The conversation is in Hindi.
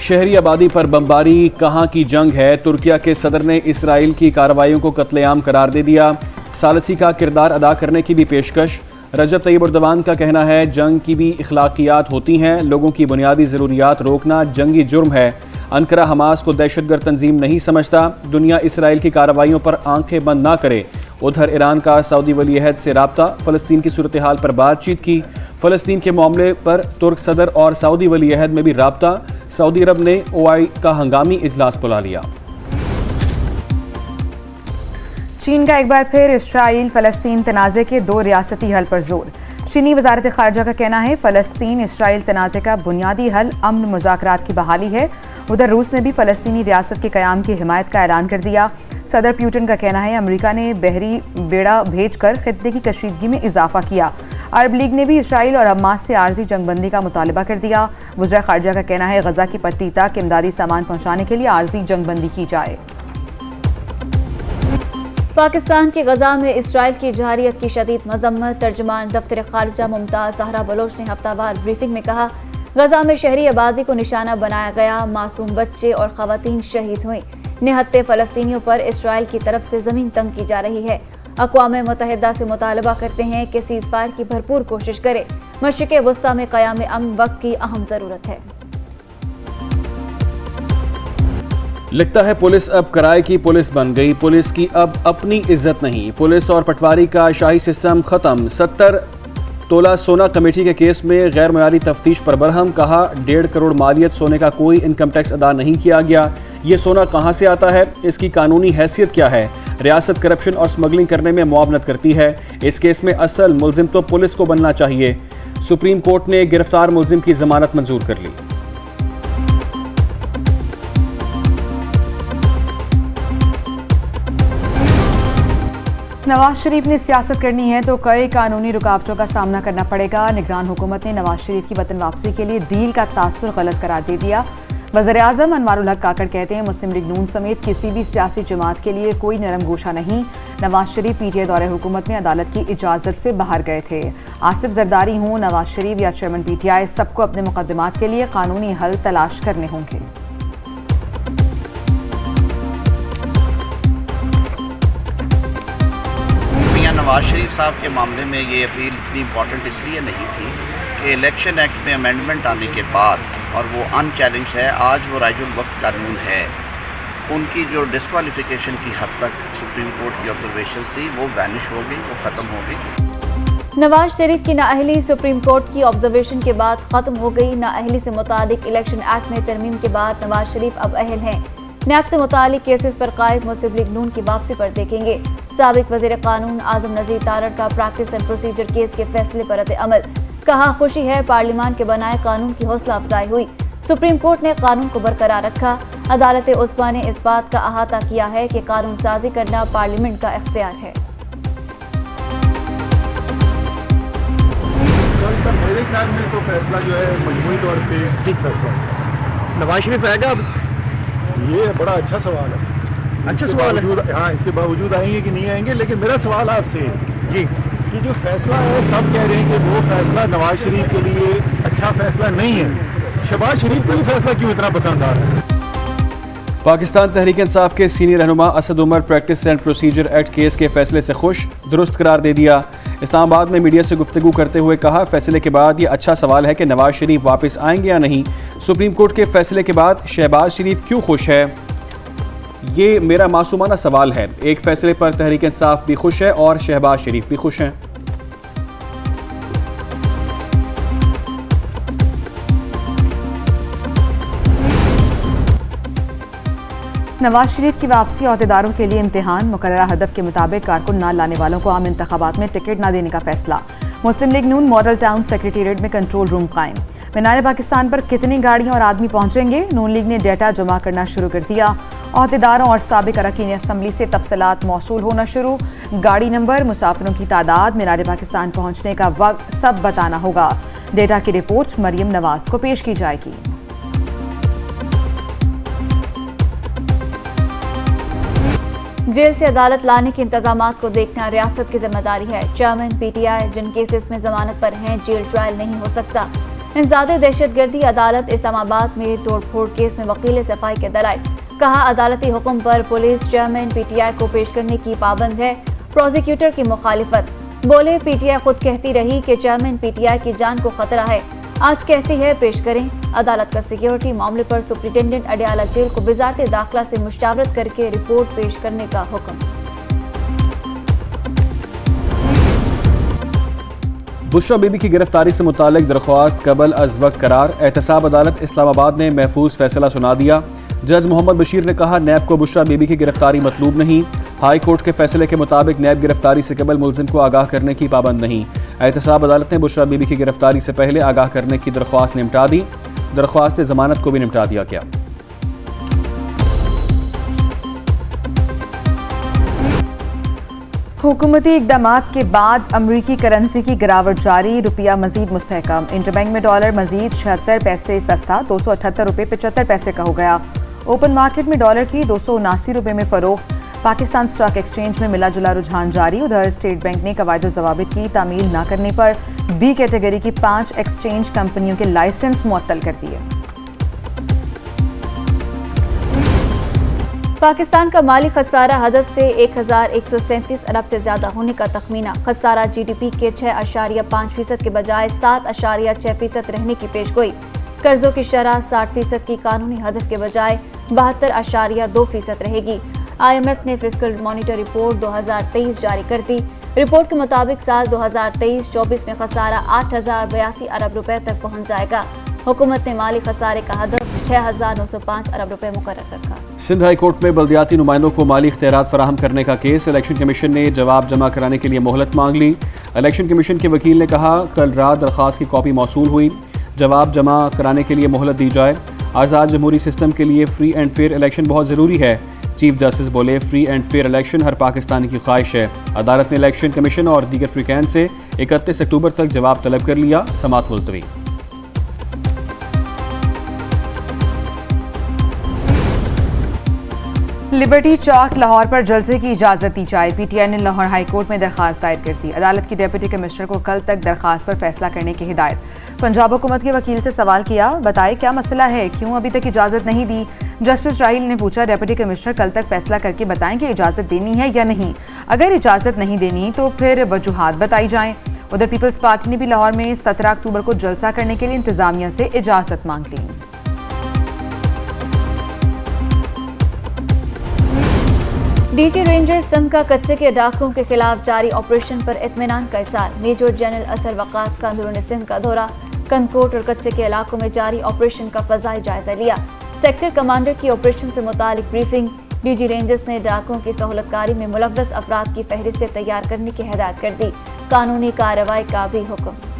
शहरी आबादी पर बमबारी कहाँ की जंग है। तुर्किया के सदर ने इसराइल की कार्रवाइयों को कत्लेआम करार दे दिया। सालसी का किरदार अदा करने की भी पेशकश। रजब तैयब एर्दोगान का कहना है जंग की भी इखलाकियात होती हैं, लोगों की बुनियादी ज़रूरियात रोकना जंगी जुर्म है। अंकरा हमास को दहशतगर्द तंजीम नहीं समझता। दुनिया इसराइल की कार्रवाइयों पर आंखें बंद ना करे। उधर ईरान का सऊदी वली अहद से राब्ता, फ़लस्तीन की सूरत हाल पर बातचीत की। फ़लस्तीन के मामले पर तुर्क सदर और सऊदी वली अहद में भी राब्ता। सऊदी अरब ने OI का हंगामी इजलास बुला लिया। चीन का एक बार फिर इसराइल फ़लस्तीन तनाज़े के 2 रियासती हल पर जोर। चीनी वज़ारत ख़ारजा का कहना है फ़लस्तीन इसराइल तनाज़े का बुनियादी हल अमन मुज़ाकरात की बहाली है। उधर रूस ने भी फ़लस्तीनी रियासत के क़याम की हिमायत का ऐलान कर दिया। सदर पुतिन का कहना है अमेरिका ने बहरी बेड़ा भेजकर खित्ते की कशीदगी में इजाफा किया। अरब लीग ने भी इसराइल और हमास से आर्जी जंगबंदी का मुतालबा कर दिया। वज़ीर ख़ारजा का कहना है गज़ा की पट्टी तक इमदादी सामान पहुँचाने के लिए आर्जी जंगबंदी की जाए। पाकिस्तान के गजा में इसराइल की जहारियत की शदीद मजम्मत। तर्जुमान दफ्तर खारजा मुमताज़ ज़हरा बलोच ने हफ्तावार ब्रीफिंग में कहा गजा में शहरी आबादी को निशाना बनाया गया, मासूम बच्चे और ख़वातीन शहीद हुई। निहत्ते फ़लस्तीनियों पर इसराइल की तरफ से ज़मीन तंग की जा रही है। अक़वाम मुत्तहिदा से मुतालबा करते हैं कि सीज़ फायर की भरपूर कोशिश करे। मशरिक़ वस्ता में क़याम अमन वक्त की अहम ज़रूरत है। लिखता है पुलिस अब किराए की पुलिस बन गई, पुलिस की अब अपनी इज्जत नहीं। पुलिस और पटवारी का शाही सिस्टम खत्म। 70 तोला सोना कमेटी के केस में गैर मयारी तफ्तीश पर बरहम। कहा 1.5 करोड़ मालियत सोने का कोई इनकम टैक्स अदा नहीं किया गया। ये सोना कहाँ से आता है, इसकी कानूनी हैसियत क्या है। रियासत करप्शन और स्मगलिंग करने में मुआवनत करती है। इस केस में असल मुल्जिम तो पुलिस को बनना चाहिए। सुप्रीम कोर्ट ने गिरफ्तार मुल्जिम की जमानत मंजूर कर ली। नवाज शरीफ ने सियासत करनी है तो कई कानूनी रुकावटों का सामना करना पड़ेगा। निगरान हुकूमत ने नवाज शरीफ की वतन वापसी के लिए डील का तासुर गलत करार दे दिया। वज़ीर-ए-आज़म अनवारुल हक काकड़ कहते हैं मुस्लिम लीग नून समेत किसी भी सियासी जमात के लिए कोई नरम गोशा नहीं। नवाज शरीफ PTI दौरे हुकूमत में अदालत की इजाज़त से बाहर गए थे। आसिफ जरदारी हों, नवाज शरीफ या चेयरमैन PTI, सबको अपने मुकदमात के लिए कानूनी हल तलाश करने होंगे। नवाज शरीफ साहब के मामले में ये अपील इतनी इम्पॉर्टेंट इसलिए नहीं थी कि इलेक्शन एक्ट में अमेंडमेंट आने के बाद और वो अनचैलेंज है, आज वो राइजुल वक्त कानून है। उनकी जो डिस्क्वालिफिकेशन की हद तक सुप्रीम कोर्ट की ऑब्जर्वेशन थी वो वैनिश हो गई, वो ख़त्म हो गई। नवाज शरीफ की नाअहली सुप्रीम कोर्ट की ऑब्जर्वेशन के बाद ख़त्म हो गई। नाअहली से मुतालिक इलेक्शन एक्ट में तरमीम के बाद नवाज शरीफ अब अहल हैं। नैब से मुतालिक केसेस पर कायद मुस्लिम लीग नून की वापसी पर देखेंगे। साबिक वज़ीर कानून आज़म नज़ीर तारड़ का प्रैक्टिस एंड प्रोसीजर केस के फैसले पर अमल। कहा खुशी है पार्लियामान के बनाए कानून की हौसला अफजाई हुई। सुप्रीम कोर्ट ने कानून को बरकरार रखा। अदालत उस्मा ने इस बात का अहाता किया है कि कानून साजी करना पार्लियामेंट का इख्तियार है। मेरे ख्याल में तो फैसला जो है मजमूई तौर पे ठीक फैसला है। नवाज शरीफ आएगा अब, ये बड़ा अच्छा सवाल है। अच्छा सवाल है। हाँ, इसके बावजूद आएंगे कि नहीं आएंगे, लेकिन मेरा सवाल आपसे जी कि जो फैसला है सब कह रहे हैं कि वो फैसला नवाज शरीफ के लिए अच्छा फैसला नहीं है। शहबाज शरीफ को ये फैसला क्यों इतना पसंद आ रहा है? पाकिस्तान तहरीक इंसाफ के सीनियर रहनुमा Asad Umar practice and procedure act case के फैसले से खुश, दुरुस्त करार दे दिया। इस्लामाबाद में मीडिया से गुफ्तगू करते हुए कहा फैसले के बाद ये अच्छा सवाल है कि नवाज शरीफ वापस आएंगे या नहीं। सुप्रीम कोर्ट के फैसले के बाद शहबाज शरीफ क्यों खुश है, ये मेरा मासूमाना सवाल है। एक फैसले पर तहरीक इंसाफ भी खुश है और शहबाज शरीफ भी खुश हैं। नवाज शरीफ की वापसी अहदेदारों के लिए इम्तिहान। मुकर्ररा हदफ के मुताबिक कारकुन न लाने वालों को आम इंतखाबात में टिकट न देने का फैसला। मुस्लिम लीग नून मॉडल टाउन सेक्रेटेरिएट में कंट्रोल रूम कायम। मीनार पाकिस्तान पर कितनी गाड़ियां और आदमी पहुंचेंगे, नून लीग ने डेटा जमा करना शुरू कर दिया। अहदेदारों और साबिक अरकान असम्बली से तफसीलात मौसूल होना शुरू। गाड़ी नंबर, मुसाफिरों की तादाद, मीनार पाकिस्तान पहुंचने का वक्त सब बताना होगा। डेटा की रिपोर्ट मरियम नवाज को पेश की जाएगी। जेल से अदालत लाने के इंतजामात को देखना रियासत की जिम्मेदारी है। चेयरमैन PTI जिन केसेस में जमानत पर हैं जेल ट्रायल नहीं हो सकता। इंसदाद दहशतगर्दी अदालत इस्लामाबाद में तोड़फोड़ केस में वकील सफाई के दलाइल। कहा अदालती हुक्म पर पुलिस चेयरमैन पीटीआई को पेश करने की पाबंद है। प्रोसिक्यूटर की मुखालिफत। बोले पीटीआई खुद कहती रही कि चेयरमैन पीटीआई की जान को खतरा है, आज कहती है पेश करें। अदालत का सिक्योरिटी मामले पर सुप्रिंटेंडेंट अडयाला जेल को वजारत दाखिला से मुशावरत करके रिपोर्ट पेश करने का हुक्म। बुशरा बीबी की गिरफ्तारी से मुतालिक दरख्वास्त कबल अज वक्त करार। एहतसाब अदालत इस्लामाबाद ने महफूज फैसला सुना दिया। जज मोहम्मद बशीर ने कहा नैब को बुशरा बीबी की गिरफ्तारी मतलूब नहीं। हाई कोर्ट के फैसले के मुताबिक नैब गिरफ्तारी से कबल मुलजिम को आगाह करने की पाबंद नहीं। एहतसाब अदालत ने बुशरा बीबी की गिरफ्तारी से पहले आगाह करने की दरख्वास्त निपटा दी। दरख्वास्त जमानत को भी निपटा दिया गया। हुकूमती इक़दामात के बाद अमरीकी करेंसी की गिरावट जारी। रुपया मजीद मुस्तहकम। इंटरबैंक में डॉलर मजीद 76 पैसे सस्ता 278 रुपये 75 पैसे का हो गया। ओपन मार्केट में डॉलर की 279 रुपये में फरोख्त। पाकिस्तान स्टॉक एक्सचेंज में मिला जुला रुझान जारी। उधर स्टेट बैंक ने कवायद ज़वाबित की तामील न करने पर बी कैटेगरी की 5 एक्सचेंज कंपनियों के लाइसेंस मुअत्तल कर दिए। पाकिस्तान का माली खसारा हदफ से 1137 अरब से ज्यादा होने का तखमीना। खसारा जीडीपी के 6.5% के बजाय 7.6% रहने की पेशगोई। कर्जों की शरह 60% की कानूनी हदफ के बजाय 72.2% रहेगी। IMF ने फिस्कल मॉनिटर रिपोर्ट 2023 जारी कर दी। रिपोर्ट के मुताबिक साल 2023-24 में खसारा 8,082 अरब रुपए तक पहुंच जाएगा। हुकूमत ने माली खसारे का हदफ 6,905 अरब रुपए मुकर्रर रखा। सिंध हाई कोर्ट में बल्दियाती नुमाइंदों को माली इख्तियारात फराहम करने का केस। इलेक्शन कमीशन ने जवाब जमा कराने के लिए मोहलत मांग ली। इलेक्शन कमीशन के वकील ने कहा कल रात दरख्वास्त की कॉपी मौसूल हुई, जवाब जमा कराने के लिए मोहलत दी जाए। आज़ाद जमहूरी सिस्टम के लिए फ्री एंड फेयर इलेक्शन बहुत ज़रूरी है। चीफ जस्टिस बोले फ्री एंड फेयर इलेक्शन हर पाकिस्तानी की ख्वाहिश है। अदालत ने इलेक्शन कमीशन और दीगर फ्रीकैन से 31 अक्टूबर तक जवाब तलब कर लिया। समाअत मुलतवी। लिबर्टी चौक लाहौर पर जलसे की इजाजत दी जाए। पीटीआई ने लाहौर हाई कोर्ट में दरखास्त दायर कर दी। अदालत की डिप्टी कमिश्नर को कल तक दरखास्त पर फैसला करने की हिदायत। पंजाब हुकूमत के वकील से सवाल किया, बताए क्या मसला है, क्यों अभी तक इजाजत नहीं दी। जस्टिस राहिल ने पूछा डिप्टी कमिश्नर कल तक फैसला करके बताएं कि इजाजत देनी है या नहीं। अगर इजाजत नहीं देनी तो फिर वजूहात बताई जाएं। उधर पीपल्स पार्टी ने भी लाहौर में 17 अक्टूबर को जलसा करने के लिए इंतजामिया से इजाजत मांग ली। डीजी रेंजर्स संघ का कच्चे के डाकुओं के खिलाफ जारी ऑपरेशन पर इत्मीनान का इज़हार। मेजर जनरल असर वक़ास का अंदरूनी सिंध का दौरा। कनकोट और कच्चे के इलाकों में जारी ऑपरेशन का फ़ज़ाई जायजा लिया। सेक्टर कमांडर की ऑपरेशन से मुतालिक ब्रीफिंग। डीजी रेंजर्स ने डाकुओं की सहूलतकारी में मुलव्वस अफराद की फहरिस्तें तैयार करने की हिदायत कर दी। कानूनी कार्रवाई का भी हुक्म।